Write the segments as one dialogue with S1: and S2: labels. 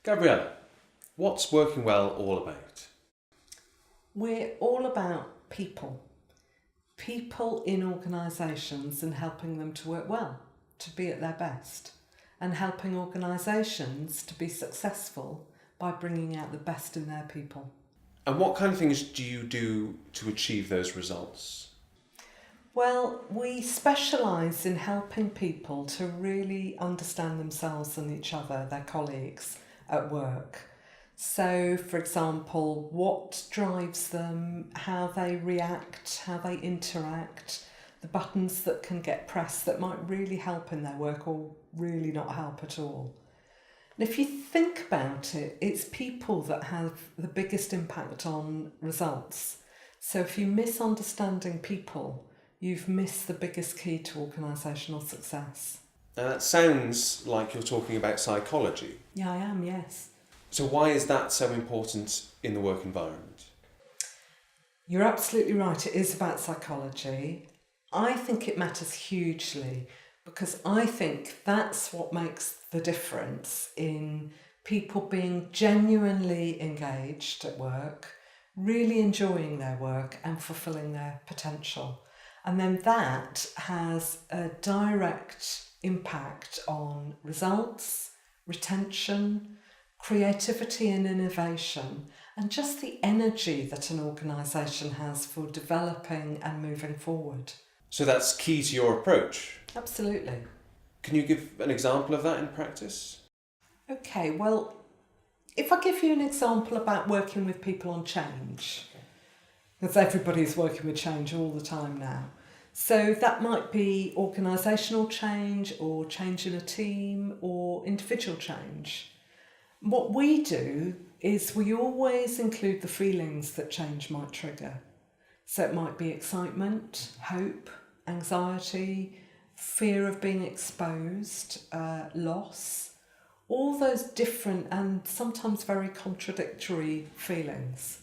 S1: Gabriella, what's working well all about?
S2: We're all about people. People in organisations and helping them to work well, to be at their best, and helping organisations to be successful by bringing out the best in their people.
S1: And what kind of things do you do to achieve those results?
S2: Well, we specialise in helping people to really understand themselves and each other, their colleagues at work. So, for example, what drives them, how they react, how they interact, the buttons that can get pressed that might really help in their work or really not help at all. And if you think about it, it's people that have the biggest impact on results. So if you're misunderstanding people, you've missed the biggest key to organisational success.
S1: Now that sounds like you're talking about psychology.
S2: Yeah, I am, yes.
S1: So why is that so important in the work environment?
S2: You're absolutely right, it is about psychology. I think it matters hugely because I think that's what makes the difference in people being genuinely engaged at work, really enjoying their work and fulfilling their potential. And then that has a direct impact on results, retention, creativity and innovation, and just the energy that an organisation has for developing and moving forward.
S1: So that's key to your approach.
S2: Absolutely.
S1: Can you give an example of that in practice?
S2: Okay, well, if I give you an example about working with people on change, because everybody's working with change all the time now. So that might be organisational change or change in a team or individual change. What we do is we always include the feelings that change might trigger. So it might be excitement, hope, anxiety, fear of being exposed, loss, all those different and sometimes very contradictory feelings.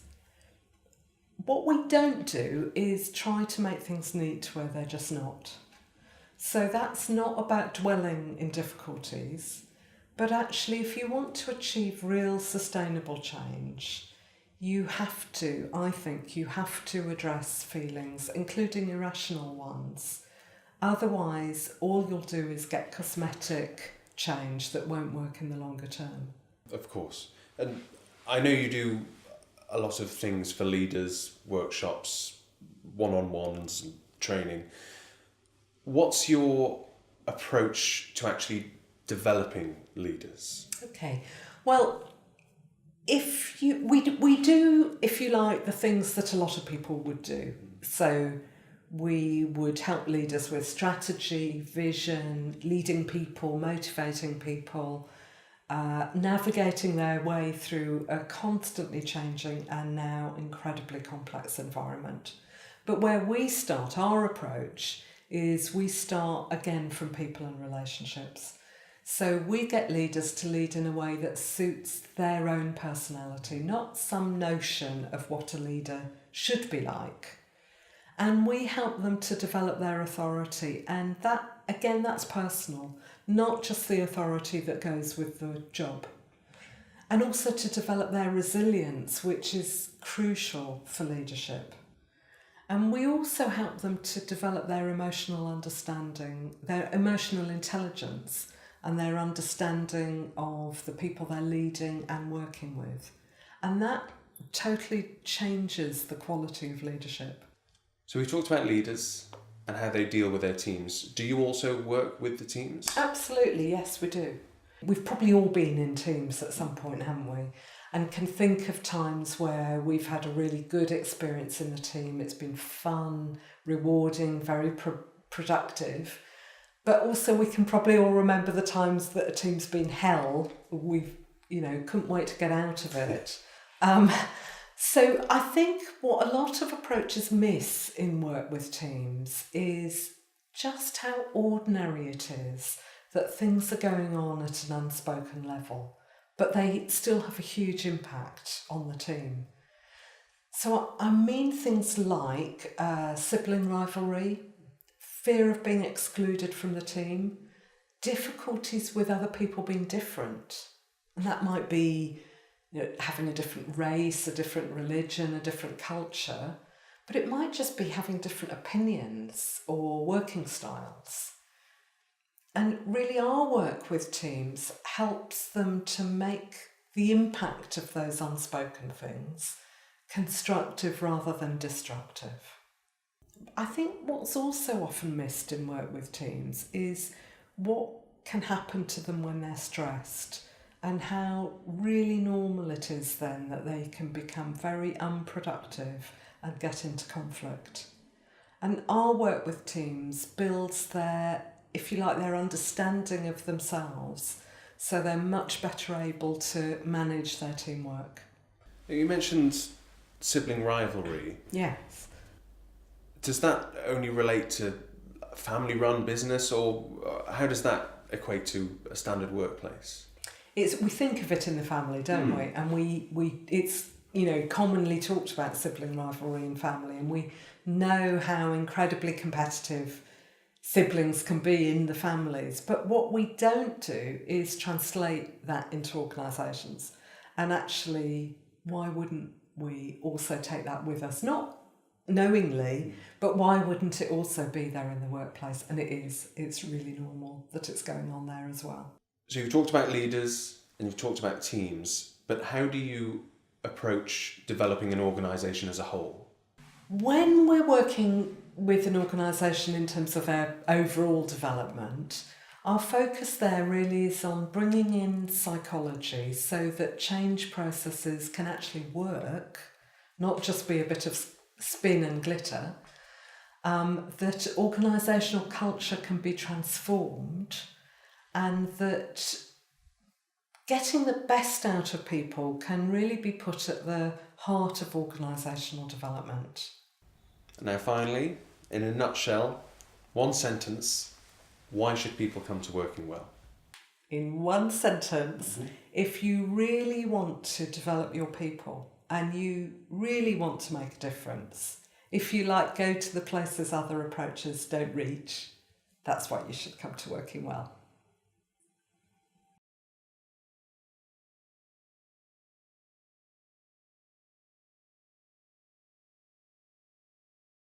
S2: What we don't do is try to make things neat where they're just not. So that's not about dwelling in difficulties. But actually, if you want to achieve real sustainable change, I think you have to address feelings, including irrational ones. Otherwise, all you'll do is get cosmetic change that won't work in the longer term.
S1: Of course. And I know you do a lot of things for leaders, workshops, one-on-ones, and training. What's your approach to actually developing leaders?
S2: Okay, well, we do, if you like, the things that a lot of people would do. So we would help leaders with strategy, vision, leading people, motivating people, navigating their way through a constantly changing and now incredibly complex environment. But where we start, our approach is we start again from people and relationships. So we get leaders to lead in a way that suits their own personality, not some notion of what a leader should be like. And we help them to develop their authority. And that, again, that's personal, not just the authority that goes with the job. And also to develop their resilience, which is crucial for leadership. And we also help them to develop their emotional understanding, their emotional intelligence, and their understanding of the people they're leading and working with. And that totally changes the quality of leadership.
S1: So we talked about leaders and how they deal with their teams. Do you also work with the teams?
S2: Absolutely, yes, we do. We've probably all been in teams at some point, haven't we? And can think of times where we've had a really good experience in the team. It's been fun, rewarding, very productive. But also we can probably all remember the times that a team's been hell. Couldn't wait to get out of it. So I think what a lot of approaches miss in work with teams is just how ordinary it is that things are going on at an unspoken level, but they still have a huge impact on the team. So I mean things like sibling rivalry, fear of being excluded from the team, difficulties with other people being different, And that might be, having a different race, a different religion, a different culture, but it might just be having different opinions or working styles. And really our work with teams helps them to make the impact of those unspoken things constructive rather than destructive. I think what's also often missed in work with teams is what can happen to them when they're stressed, and how really normal it is then that they can become very unproductive and get into conflict. And our work with teams builds their, if you like, their understanding of themselves, so they're much better able to manage their teamwork.
S1: You mentioned sibling rivalry.
S2: Yes.
S1: Does that only relate to family-run business, or how does that equate to a standard workplace?
S2: We think of it in the family, don't we? And we it's commonly talked about sibling rivalry in family, and we know how incredibly competitive siblings can be in the families. But what we don't do is translate that into organisations. And actually, why wouldn't we also take that with us? Not knowingly, but why wouldn't it also be there in the workplace? And it is. It's really normal that it's going on there as well.
S1: So you've talked about leaders and you've talked about teams, but how do you approach developing an organisation as a whole?
S2: When we're working with an organisation in terms of their overall development, our focus there really is on bringing in psychology so that change processes can actually work, not just be a bit of spin and glitter, that organisational culture can be transformed, and that getting the best out of people can really be put at the heart of organisational development.
S1: Now finally, in a nutshell, one sentence, why should people come to Working Well?
S2: In one sentence, if you really want to develop your people and you really want to make a difference, if you go to the places other approaches don't reach, that's why you should come to Working Well.